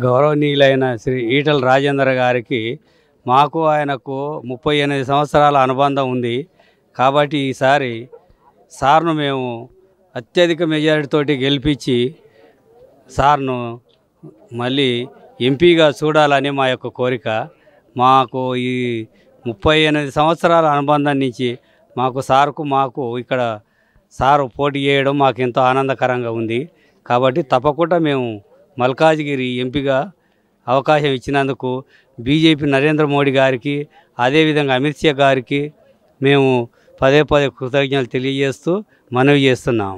గౌరవనీయులైన శ్రీ ఈటల రాజేందర్ గారికి మాకు ఆయనకు 38 సంవత్సరాల అనుబంధం ఉంది. కాబట్టి ఈసారి సార్ను మేము అత్యధిక మెజారిటీతోటి గెలిపించి సార్ను మళ్ళీ ఎంపీగా చూడాలని మా యొక్క కోరిక. మాకు ఈ 38 సంవత్సరాల అనుబంధం నుంచి మాకు ఇక్కడ సారు పోటీ చేయడం మాకు ఎంతో ఆనందకరంగా ఉంది. కాబట్టి తప్పకుండా మేము మల్కాజ్గిరి ఎంపీగా అవకాశం ఇచ్చినందుకు బీజేపీ నరేంద్ర మోడీ గారికి, అదేవిధంగా అమిత్ షా గారికి మేము పదే పదే కృతజ్ఞతలు తెలియజేస్తూ మనవి చేస్తున్నాం.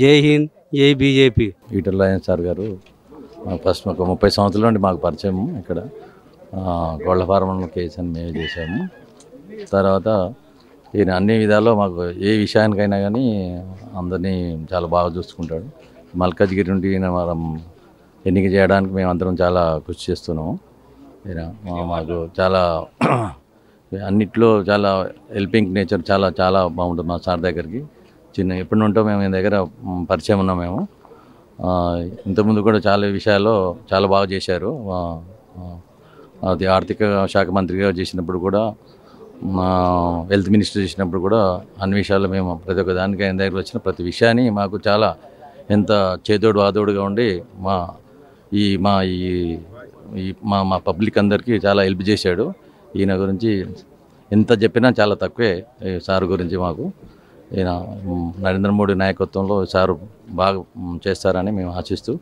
జై హింద్, జై బీజేపీ. ఈటల రాజేందర్ సార్ గారు ఫస్ట్ ఒక 30 సంవత్సరాల నుండి మాకు పరిచయం. ఇక్కడ కోళ్ల ఫార్మల్ కేసు అని మేము చేసాము. తర్వాత ఈయన అన్ని విధాల్లో మాకు ఏ విషయానికైనా కానీ అందరినీ చాలా బాగా చూసుకుంటాడు. మల్కాజ్గిరి నుండి ఈయన మనం ఎన్నిక చేయడానికి మేమందరం చాలా కృషి చేస్తున్నాము. ఈయన మాకు చాలా అన్నిట్లో చాలా హెల్పింగ్ నేచర్ చాలా చాలా బాగుంటుంది. మా సార్ దగ్గరికి ఎప్పటి నుంటో మేము ఈయన దగ్గర పరిచయం ఉన్నాం. మేము ఇంతకుముందు కూడా చాలా విషయాల్లో చాలా బాగా చేశారు. అది ఆర్థిక శాఖ మంత్రిగా చేసినప్పుడు కూడా, హెల్త్ మినిస్టర్ చేసినప్పుడు కూడా అన్ని విషయాల్లో మేము ప్రతి ఒక్క దానికి ఆయన దగ్గర వచ్చిన ప్రతి విషయాన్ని మాకు చాలా ఎంత చేదోడు వాదోడుగా ఉండి మా పబ్లిక్ అందరికీ చాలా హెల్ప్ చేశాడు. ఈయన గురించి ఎంత చెప్పినా చాలా తక్కువే. సార్ గురించి మాకు ఈయన నరేంద్ర మోడీ నాయకత్వంలో సారు బాగా చేస్తారని మేము ఆశిస్తూ